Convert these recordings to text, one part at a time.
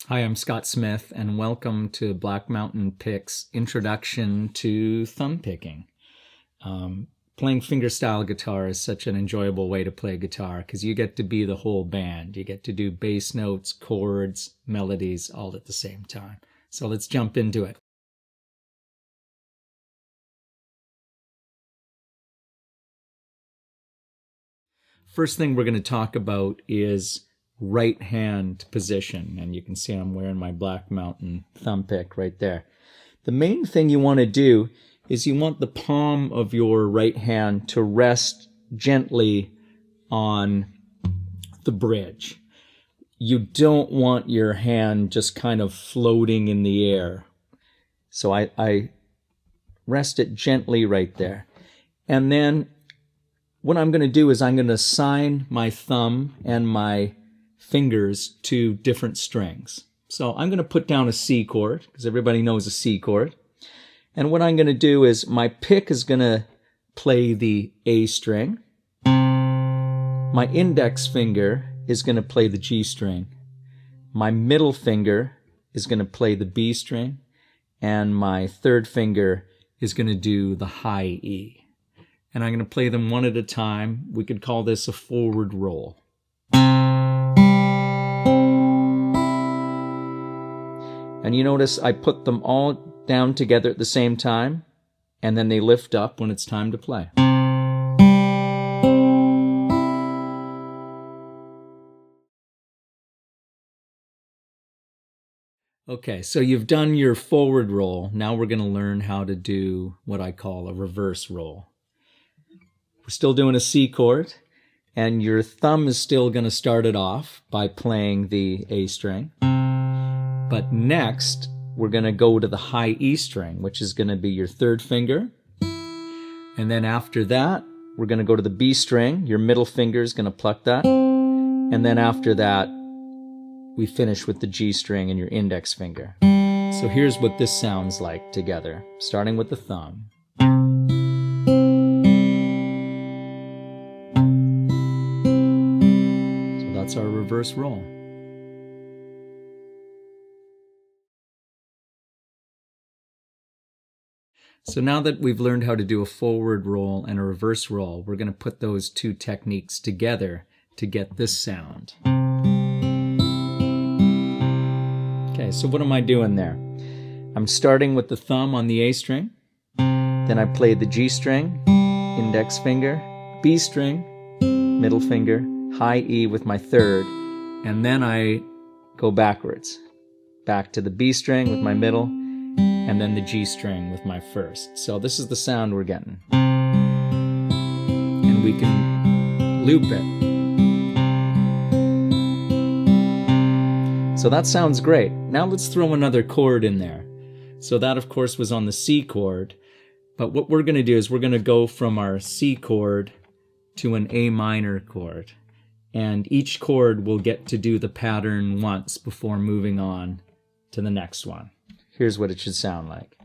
Hi, I'm Scott Smith, and welcome to Black Mountain Pick's Introduction to Thumb Picking. Playing fingerstyle guitar is such an enjoyable way to play guitar because you get to be the whole band. You get to do bass notes, chords, melodies all at the same time. So let's jump into it. First thing we're going to talk about is right hand position, and you can see I'm wearing my Black Mountain thumb pick right there. The main thing you want to do is you want the palm of your right hand to rest gently on the bridge. You don't want your hand just kind of floating in the air. So I rest it gently right there. And then what I'm going to do is I'm going to assign my thumb and my fingers to different strings. So I'm going to put down a C chord, because everybody knows a C chord. And what I'm going to do is my pick is going to play the A string. My index finger is going to play the G string. My middle finger is going to play the B string. And my third finger is going to do the high E. And I'm going to play them one at a time. We could call this a forward roll. And you notice I put them all down together at the same time, and then they lift up when it's time to play. Okay, so you've done your forward roll. Now we're going to learn how to do what I call a reverse roll. We're still doing a C chord, and your thumb is still going to start it off by playing the A string. But next, we're going to go to the high E string, which is going to be your third finger. And then after that, we're going to go to the B string. Your middle finger is going to pluck that. And then after that, we finish with the G string and your index finger. So here's what this sounds like together, starting with the thumb. So that's our reverse roll. So now that we've learned how to do a forward roll and a reverse roll, we're going to put those two techniques together to get this sound. Okay, so what am I doing there? I'm starting with the thumb on the A string, then I play the G string, index finger, B string, middle finger, high E with my third, and then I go backwards, back to the B string with my middle, and then the G string with my first. So this is the sound we're getting. And we can loop it. So that sounds great. Now let's throw another chord in there. So that, of course, was on the C chord. But what we're going to do is we're going to go from our C chord to an A minor chord. And each chord will get to do the pattern once before moving on to the next one. Here's what it should sound like.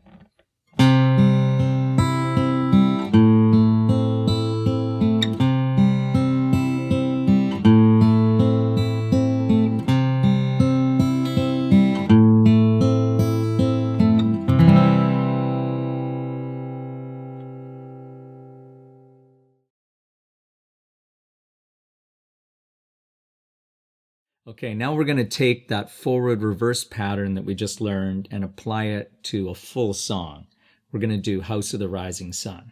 Okay, now we're going to take that forward reverse pattern that we just learned and apply it to a full song. We're going to do House of the Rising Sun.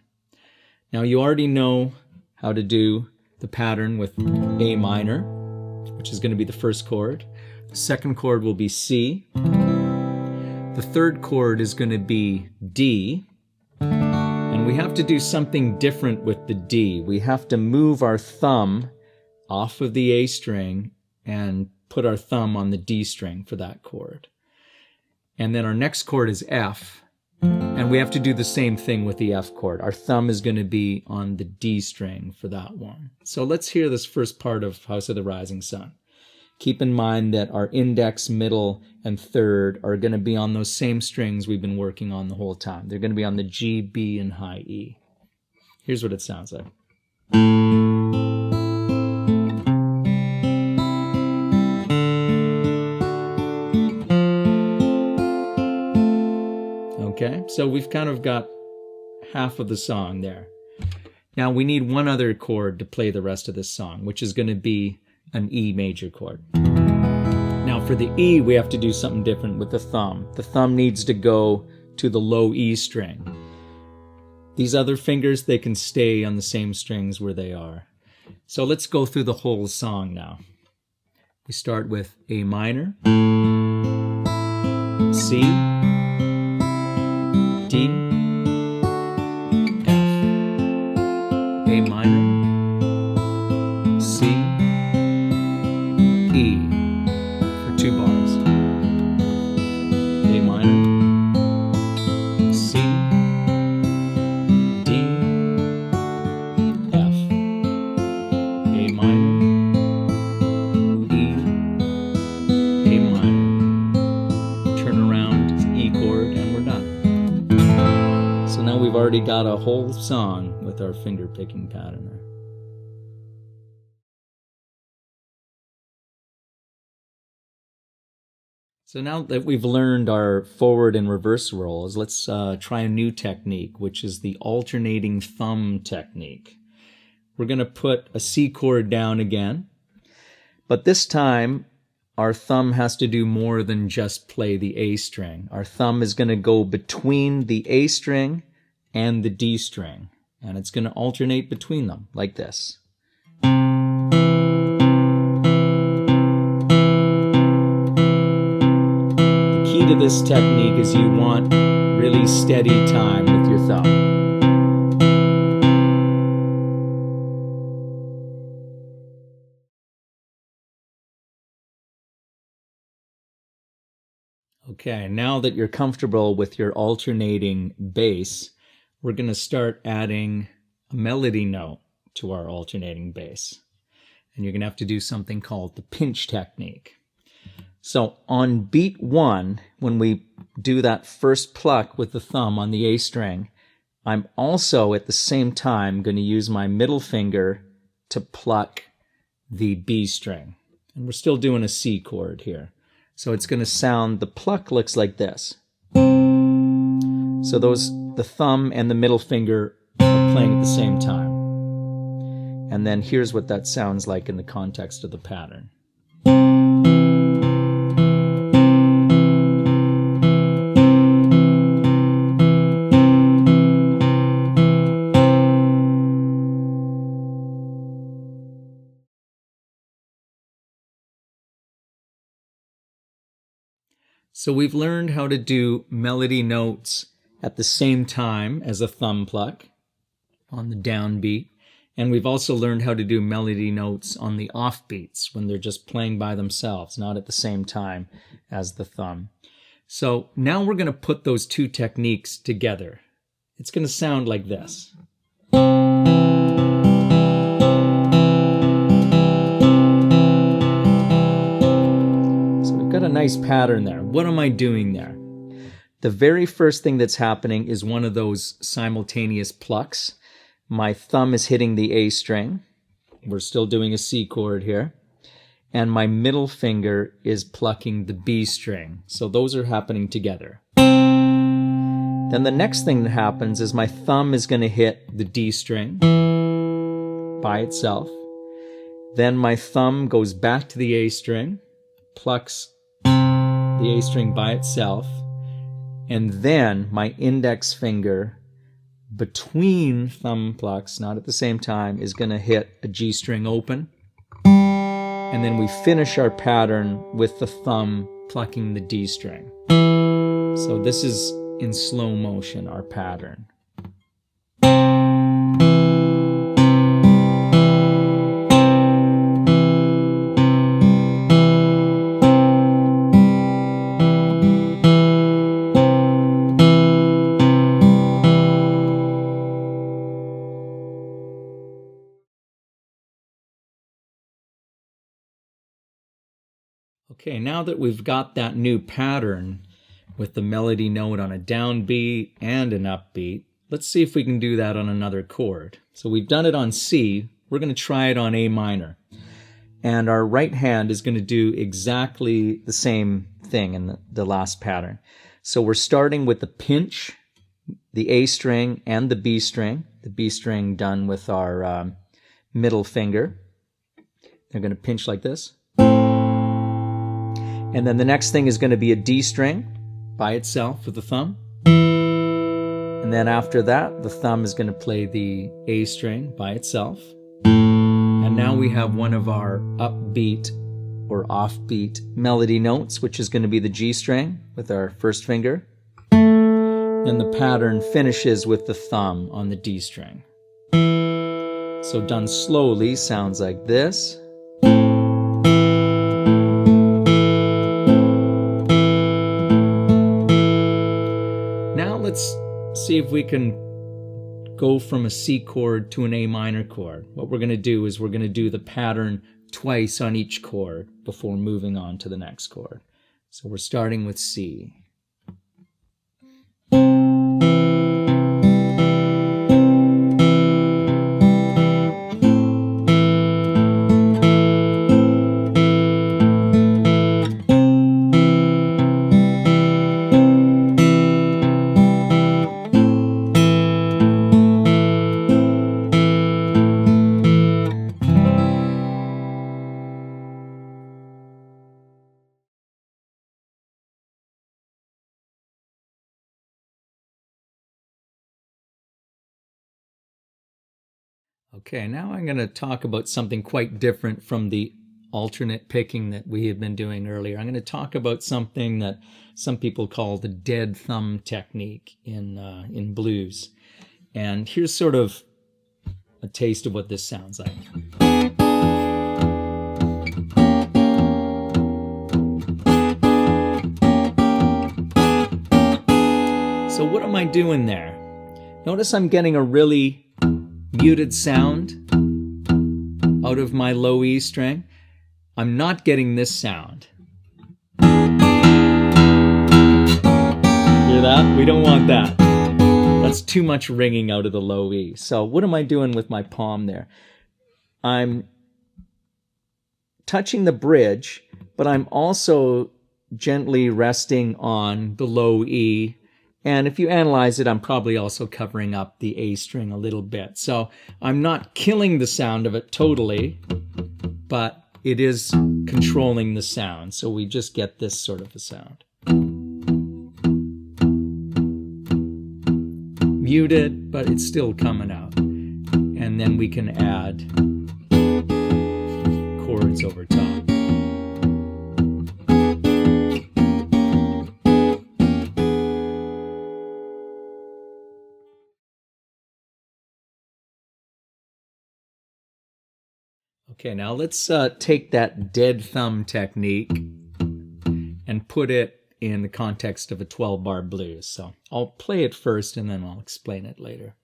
Now you already know how to do the pattern with A minor, which is going to be the first chord. The second chord will be C. The third chord is going to be D. And we have to do something different with the D. We have to move our thumb off of the A string and put our thumb on the D string for that chord. And then our next chord is F. And we have to do the same thing with the F chord. Our thumb is going to be on the D string for that one. So let's hear this first part of House of the Rising Sun. Keep in mind that our index, middle, and third are going to be on those same strings we've been working on the whole time. They're going to be on the G, B, and high E. Here's what it sounds like. Okay, so we've kind of got half of the song there. Now we need one other chord to play the rest of this song, which is going to be an E major chord. Now for the E, we have to do something different with the thumb. The thumb needs to go to the low E string. These other fingers, they can stay on the same strings where they are. So let's go through the whole song now. We start with A minor, C, D, F, A minor, C, E for 2 bars. A minor, C, D, F, A minor, E, A minor. Turn around to the E chord and we're done. So now we've already got a whole song with our finger picking pattern there. So now that we've learned our forward and reverse rolls, let's try a new technique, which is the alternating thumb technique. We're going to put a C chord down again, but this time our thumb has to do more than just play the A string. Our thumb is going to go between the A string and the D string, and it's going to alternate between them like this. To this technique is you want really steady time with your thumb. Okay, now that you're comfortable with your alternating bass, we're going to start adding a melody note to our alternating bass. And you're going to have to do something called the pinch technique. So on beat 1, when we do that first pluck with the thumb on the A string, I'm also at the same time going to use my middle finger to pluck the B string. And we're still doing a C chord here. So it's going to sound, the pluck looks like this. So the thumb and the middle finger are playing at the same time. And then here's what that sounds like in the context of the pattern. So we've learned how to do melody notes at the same time as a thumb pluck on the downbeat. And we've also learned how to do melody notes on the offbeats when they're just playing by themselves, not at the same time as the thumb. So now we're going to put those two techniques together. It's going to sound like this. Got a nice pattern there. What am I doing there? The very first thing that's happening is one of those simultaneous plucks. My thumb is hitting the A string. We're still doing a C chord here. And my middle finger is plucking the B string. So those are happening together. Then the next thing that happens is my thumb is going to hit the D string by itself. Then my thumb goes back to the A string, plucks the A string by itself, and then my index finger between thumb plucks, not at the same time, is going to hit a G string open. And then we finish our pattern with the thumb plucking the D string. So this is in slow motion, our pattern. Okay, now that we've got that new pattern with the melody note on a downbeat and an upbeat, let's see if we can do that on another chord. So we've done it on C, we're going to try it on A minor. And our right hand is going to do exactly the same thing in the last pattern. So we're starting with the pinch, the A string and the B string done with our middle finger. They're going to pinch like this. And then the next thing is going to be a D string by itself with the thumb. And then after that, the thumb is going to play the A string by itself. And now we have one of our upbeat or offbeat melody notes, which is going to be the G string with our first finger. Then the pattern finishes with the thumb on the D string. So done slowly sounds like this. Let's see if we can go from a C chord to an A minor chord. What we're going to do is we're going to do the pattern twice on each chord before moving on to the next chord. So we're starting with C. Okay, now I'm going to talk about something quite different from the alternate picking that we had been doing earlier. I'm going to talk about something that some people call the dead thumb technique in blues. And here's sort of a taste of what this sounds like. So what am I doing there? Notice I'm getting a really muted sound out of my low E string. I'm not getting this sound. Hear that? We don't want that. That's too much ringing out of the low E. So what am I doing with my palm there? I'm touching the bridge, but I'm also gently resting on the low E. And if you analyze it, I'm probably also covering up the A string a little bit. So I'm not killing the sound of it totally, but it is controlling the sound. So we just get this sort of a sound. Muted, but it's still coming out. And then we can add chords over top. Okay, now let's take that dead thumb technique and put it in the context of a 12-bar blues. So I'll play it first and then I'll explain it later.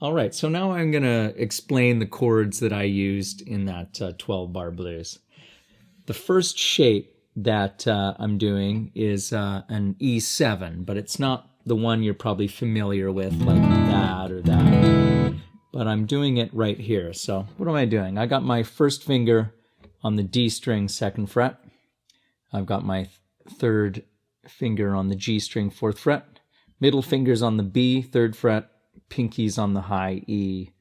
All right, so now I'm going to explain the chords that I used in that 12-bar blues. The first shape, that I'm doing is an E7, but it's not the one you're probably familiar with, like that or that. But I'm doing it right here. So what am I doing? I got my first finger on the D string 2nd fret. I've got my 3rd finger on the G string 4th fret. Middle finger's on the B 3rd fret. Pinky's on the high E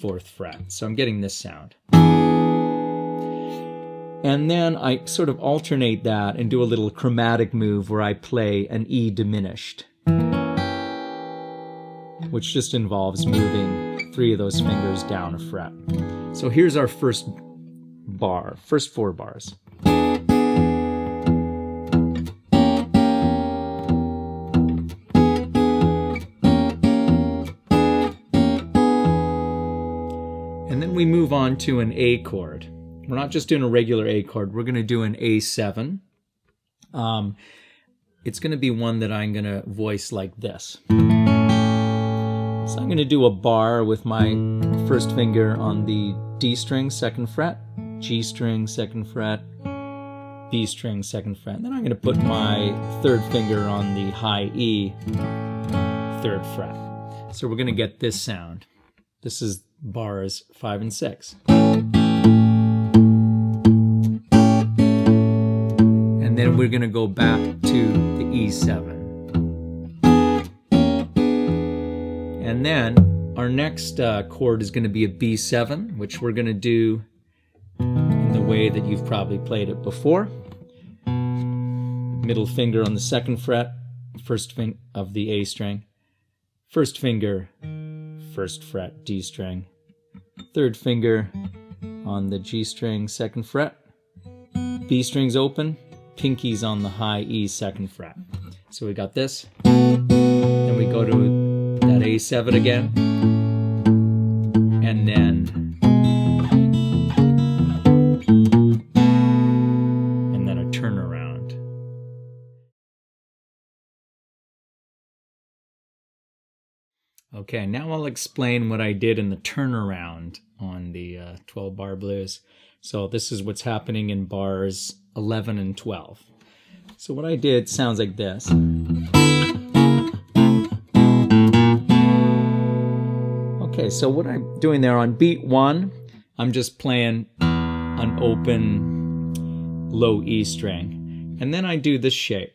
4th fret. So I'm getting this sound. And then I sort of alternate that and do a little chromatic move where I play an E diminished, which just involves moving 3 of those fingers down a fret. So here's our first bar, first 4 bars. And then we move on to an A chord. We're not just doing a regular A chord, we're going to do an A7. It's going to be one that I'm going to voice like this. So I'm going to do a bar with my first finger on the D string 2nd fret, G string 2nd fret, B string 2nd fret. And then I'm going to put my 3rd finger on the high E 3rd fret. So we're going to get this sound. This is bars 5 and 6. And then we're going to go back to the E7. And then our next chord is going to be a B7, which we're going to do in the way that you've probably played it before. Middle finger on the 2nd fret, 1st finger of the A string. 1st finger, 1st fret, D string. 3rd finger on the G string 2nd fret. B string's open. Pinky's on the high E 2nd fret. So we got this. Then we go to that A7 again. And then a turnaround. Okay, now I'll explain what I did in the turnaround on the 12-bar blues. So this is what's happening in bars 11 and 12. So what I did sounds like this. Okay, so what I'm doing there on beat 1, I'm just playing an open low E string. And then I do this shape.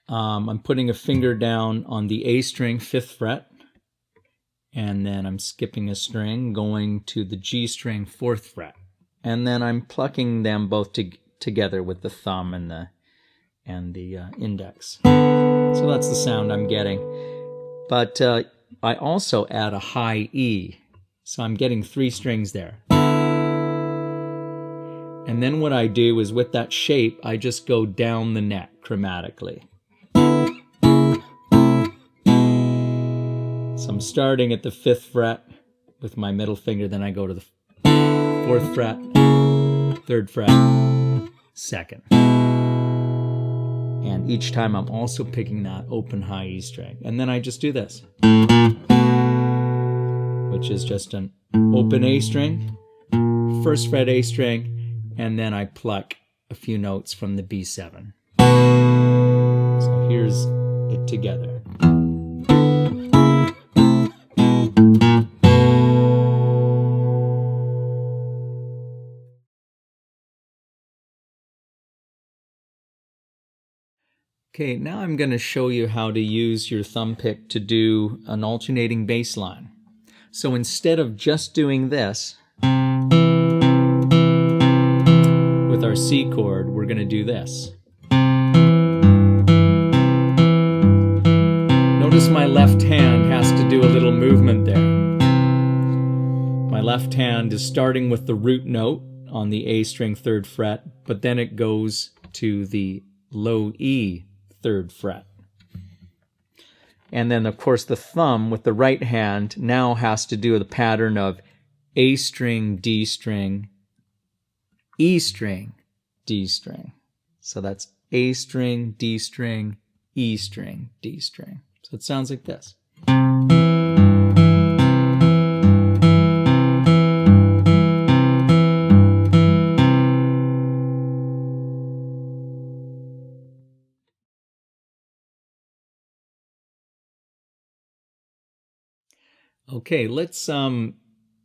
I'm putting a finger down on the A string 5th fret. And then I'm skipping a string, going to the G string 4th fret. And then I'm plucking them both together with the thumb and the index. So that's the sound I'm getting. But I also add a high E. So I'm getting 3 strings there. And then what I do is with that shape, I just go down the neck chromatically. So I'm starting at the 5th fret with my middle finger, then I go to the 4th fret, 3rd fret, 2nd. And each time I'm also picking that open high E string. And then I just do this, which is just an open A string, 1st fret A string, and then I pluck a few notes from the B7. So here's it together. Okay, now I'm going to show you how to use your thumb pick to do an alternating bass line. So instead of just doing this, with our C chord, we're going to do this. Notice my left hand has to do a little movement there. My left hand is starting with the root note on the A string 3rd fret, but then it goes to the low E 3rd fret. And then, of course, the thumb with the right hand now has to do the pattern of A string, D string, E string, D string. So that's A string, D string, E string, D string. So it sounds like this. Okay, let's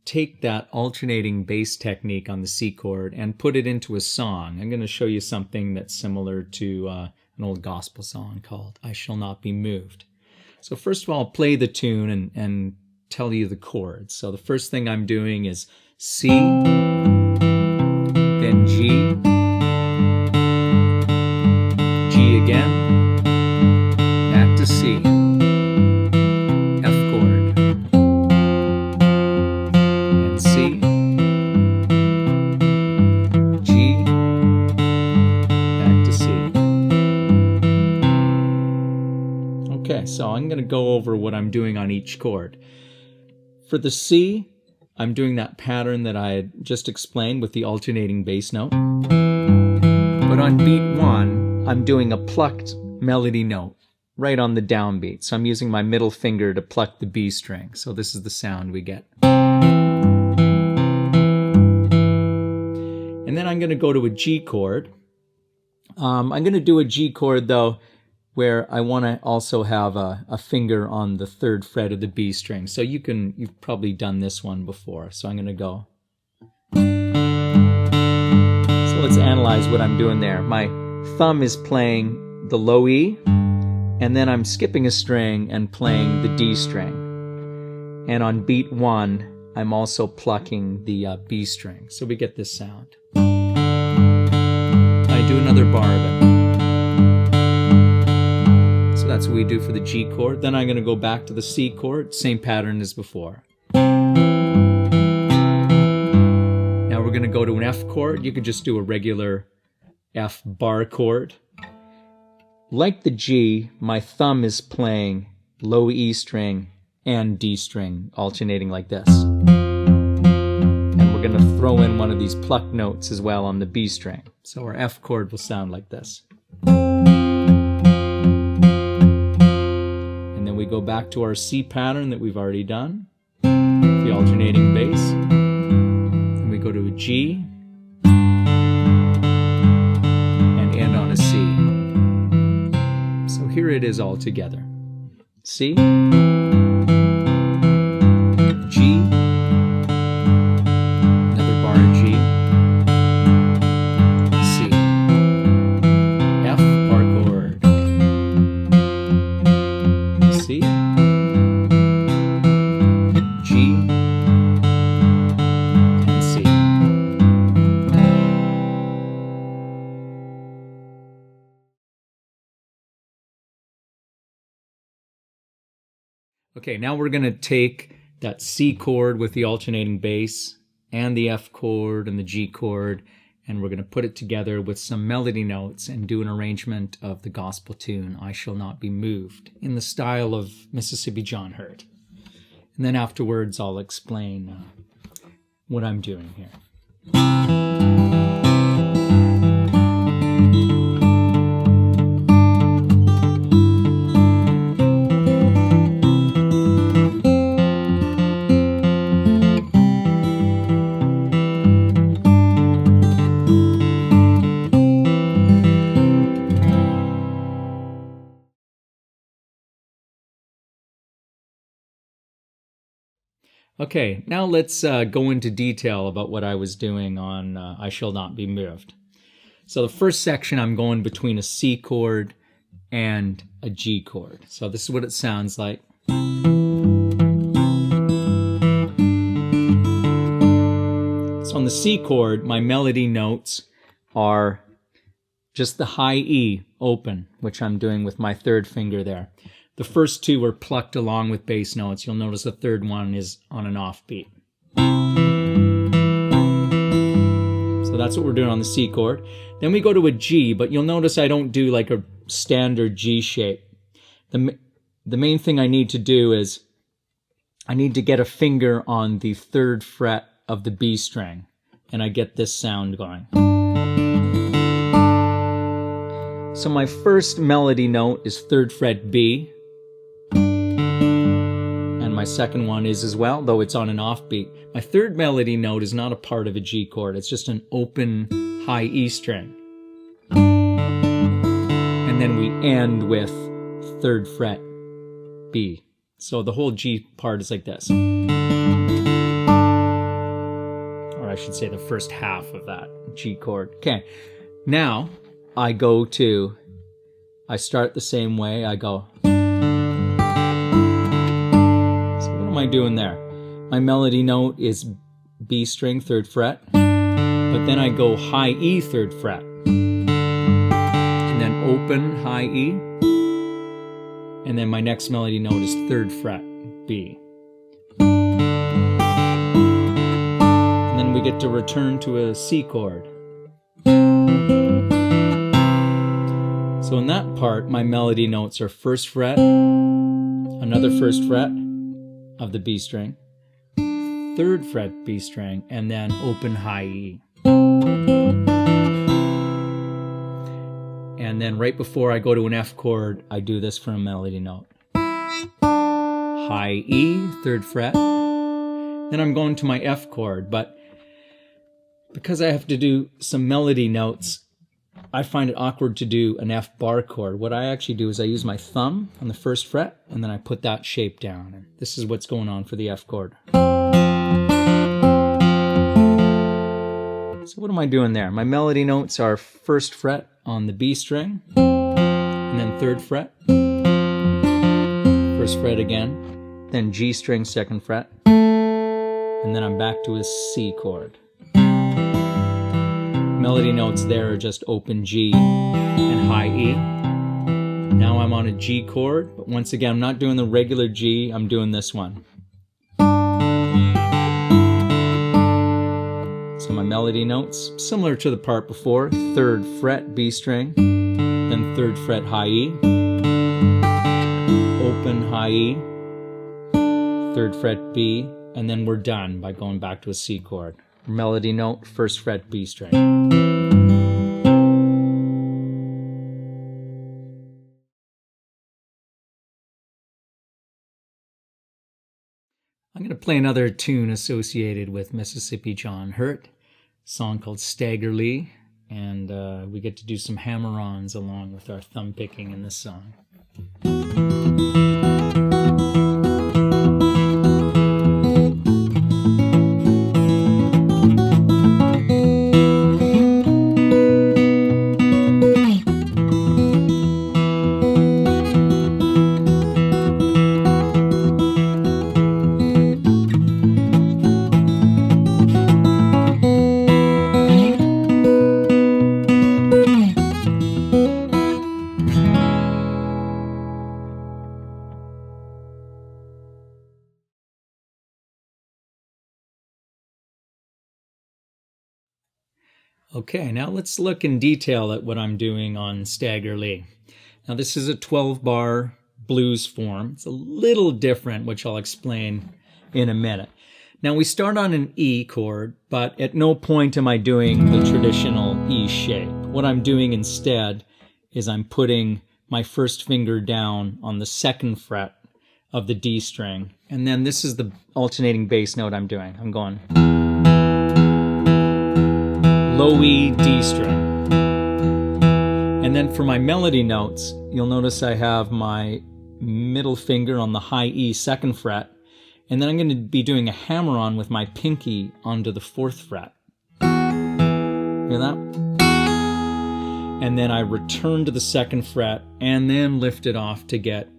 take that alternating bass technique on the C chord and put it into a song. I'm going to show you something that's similar to an old gospel song called I Shall Not Be Moved. So first of all, I'll play the tune and tell you the chords. So the first thing I'm doing is C, then G, G again, back to C, F chord, and C, G, back to C. Okay, so I'm going to go over what I'm doing on each chord. For the C, I'm doing that pattern that I had just explained with the alternating bass note. But on beat 1, I'm doing a plucked melody note right on the downbeat. So I'm using my middle finger to pluck the B string. So this is the sound we get. And then I'm going to go to a G chord. I'm going to do a G chord, though, where I want to also have a finger on the 3rd fret of the B string. So you've probably done this one before. So I'm going to go. So let's analyze what I'm doing there. My thumb is playing the low E, and then I'm skipping a string and playing the D string. And on beat 1, I'm also plucking the B string. So we get this sound. I do another bar of it. That's what we do for the G chord. Then I'm going to go back to the C chord, same pattern as before. Now we're going to go to an F chord. You could just do a regular F bar chord. Like the G, my thumb is playing low E string and D string, alternating like this. And we're going to throw in one of these plucked notes as well on the B string. So our F chord will sound like this. We go back to our C pattern that we've already done, the alternating bass, and we go to a G and end on a C. So here it is all together. C, G, another bar of G, C, F bar chord, C, G, and C. Okay, now we're going to take that C chord with the alternating bass and the F chord and the G chord, and we're going to put it together with some melody notes and do an arrangement of the gospel tune, I Shall Not Be Moved, in the style of Mississippi John Hurt. And then afterwards, I'll explain what I'm doing here. Okay, now let's go into detail about what I was doing on I Shall Not Be Moved. So the first section, I'm going between a C chord and a G chord. So this is what it sounds like. So on the C chord, my melody notes are just the high E open, which I'm doing with my 3rd finger there. The first 2 are plucked along with bass notes. You'll notice the 3rd one is on an offbeat. So that's what we're doing on the C chord. Then we go to a G, but you'll notice I don't do like a standard G shape. The main thing I need to do is I need to get a finger on the 3rd fret of the B string, and I get this sound going. So my first melody note is 3rd fret B. My second one is as well, though it's on an offbeat. My 3rd melody note is not a part of a G chord. It's just an open high E string. And then we end with 3rd fret B. So the whole G part is like this. Or I should say the first half of that G chord. Okay, now I start the same way. I go. So what am I doing there? My melody note is B string, 3rd fret, but then I go high E, 3rd fret, and then open high E, and then my next melody note is 3rd fret, B. And then we get to return to a C chord. So in that part, my melody notes are 1st fret, another 1st fret of the B string, 3rd fret B string, and then open high E. And then right before I go to an F chord, I do this for a melody note. High E, 3rd fret. Then I'm going to my F chord, but because I have to do some melody notes, I find it awkward to do an F bar chord. What I actually do is I use my thumb on the 1st fret, and then I put that shape down. And this is what's going on for the F chord. So what am I doing there? My melody notes are 1st fret on the B string, and then 3rd fret, 1st fret again, then G string, 2nd fret, and then I'm back to a C chord. Melody notes there are just open G and high E. Now I'm on a G chord, but once again, I'm not doing the regular G, I'm doing this one. So my melody notes, similar to the part before, 3rd fret B string, then 3rd fret high E, open high E, 3rd fret B, and then we're done by going back to a C chord. Melody note, 1st fret B string. I'm going to play another tune associated with Mississippi John Hurt, a song called Stagger Lee, and we get to do some hammer-ons along with our thumb picking in this song. Okay, now let's look in detail at what I'm doing on Stagger Lee. Now this is a 12-bar blues form. It's a little different, which I'll explain in a minute. Now we start on an E chord, but at no point am I doing the traditional E shape. What I'm doing instead is I'm putting my 1st finger down on the 2nd fret of the D string, and then this is the alternating bass note I'm doing. I'm going low E, D string. And then for my melody notes, you'll notice I have my middle finger on the high E, 2nd fret, and then I'm going to be doing a hammer-on with my pinky onto the 4th fret. Hear that? And then I return to the 2nd fret and then lift it off to get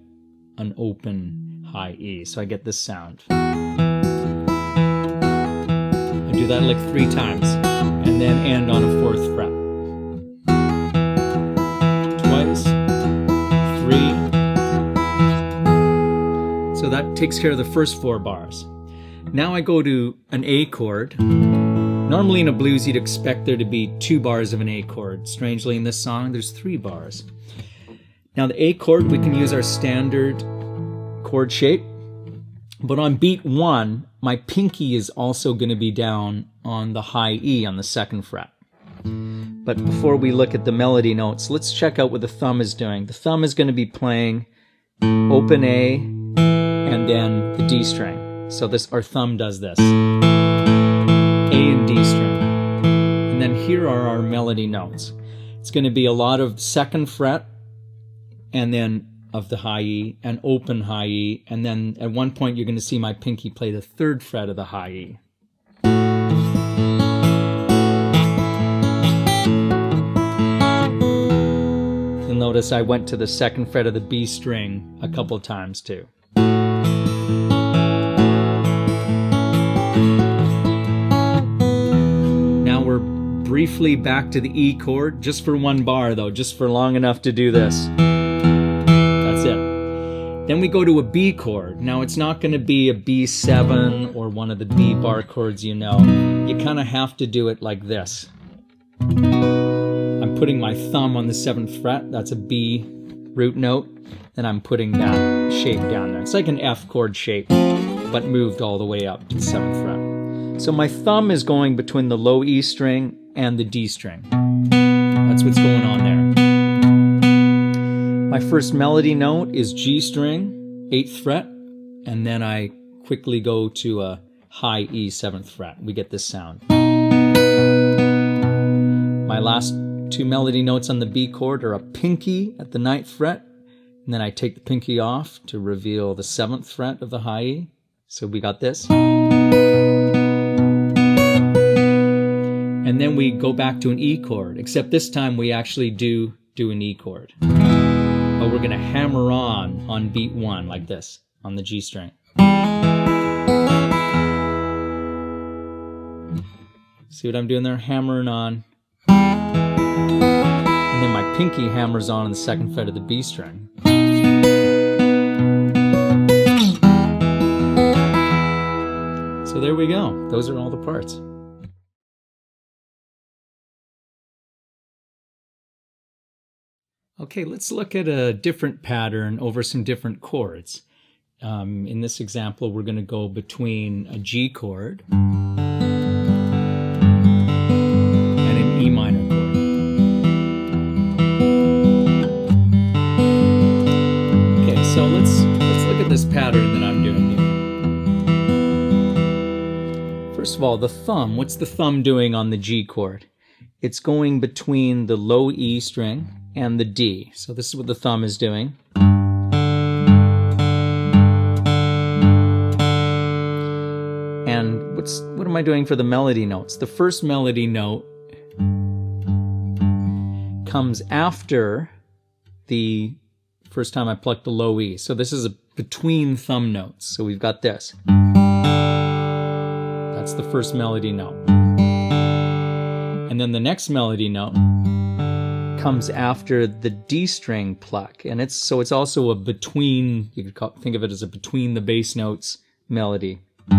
an open high E. So I get this sound. I do that like 3 times. And then end on a 4th fret. Twice, 3. So that takes care of the first 4 bars. Now I go to an A chord. Normally in a blues you'd expect there to be 2 bars of an A chord. Strangely in this song there's 3 bars. Now the A chord, we can use our standard chord shape. But on beat 1, my pinky is also going to be down on the high E on the 2nd fret. But before we look at the melody notes, let's check out what the thumb is doing. The thumb is going to be playing open A and then the D string. So our thumb does this. A and D string. And then here are our melody notes. It's going to be a lot of 2nd fret and then of the high E, and open high E, and then at one point you're going to see my pinky play the 3rd fret of the high E. You'll notice I went to the 2nd fret of the B string a couple times too. Now we're briefly back to the E chord, just for 1 bar though, just for long enough to do this. That's it. Then we go to a B chord. Now it's not going to be a B7 or one of the B bar chords you know. You kind of have to do it like this. I'm putting my thumb on the 7th fret, that's a B root note, and I'm putting that shape down there. It's like an F chord shape, but moved all the way up to the 7th fret. So my thumb is going between the low E string and the D string. That's what's going on there. My first melody note is G string, 8th fret, and then I quickly go to a high E, 7th fret. We get this sound. My last 2 melody notes on the B chord are a pinky at the 9th fret, and then I take the pinky off to reveal the 7th fret of the high E. So we got this. And then we go back to an E chord, except this time we actually do an E chord. But we're going to hammer on beat 1 like this, on the G string. See what I'm doing there? Hammering on. And then my pinky hammers on the 2nd fret of the B string. So there we go. Those are all the parts. Okay, let's look at a different pattern over some different chords. In this example, we're going to go between a G chord and an E minor chord. Okay, so let's look at this pattern that I'm doing here. First of all, the thumb. What's the thumb doing on the G chord? It's going between the low E string and the D. So this is what the thumb is doing. And what am I doing for the melody notes? The first melody note comes after the first time I pluck the low E. So this is a between thumb notes. So we've got this. That's the first melody note. And then the next melody note comes after the D string pluck, and it's also a between, you could think of it as a between the bass notes melody. So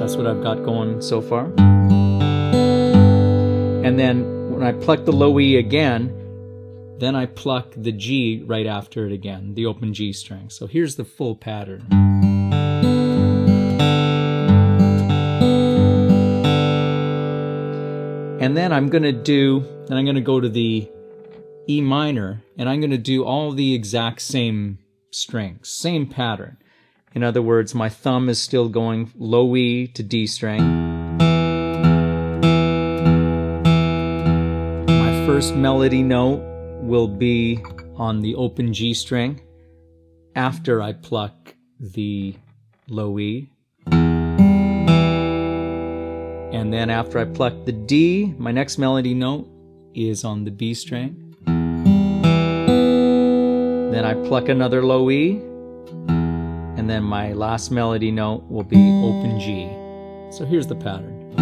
that's what I've got going so far. And then when I pluck the low E again, then I pluck the G right after it again, the open G string. So here's the full pattern. And then I'm going to go to the E minor, and I'm going to do all the exact same strings, same pattern. In other words, my thumb is still going low E to D string. My first melody note will be on the open G string after I pluck the low E. And then after I pluck the D, my next melody note is on the B string. Then I pluck another low E, and then my last melody note will be open G. So here's the pattern.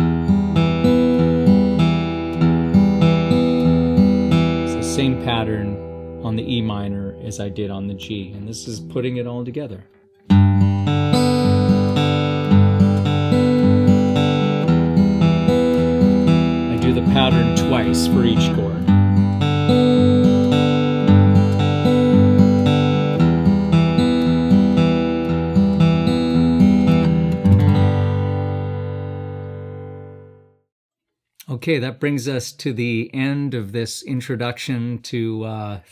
It's the same pattern on the E minor as I did on the G, and this is putting it all together. The pattern twice for each chord. Okay, that brings us to the end of this introduction to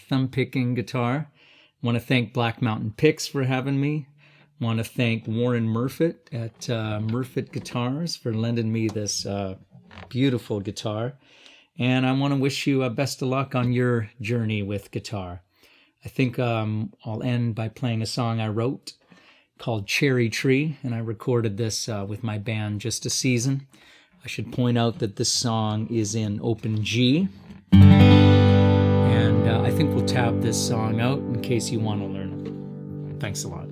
thumb picking guitar. I want to thank Black Mountain Picks for having me. I want to thank Warren Murfitt at Murfitt Guitars for lending me this beautiful guitar, and I want to wish you best of luck on your journey with guitar. I think I'll end by playing a song I wrote called Cherry Tree, and I recorded this with my band Just a Season. I should point out that this song is in open G, and I think we'll tab this song out in case you want to learn it. Thanks a lot.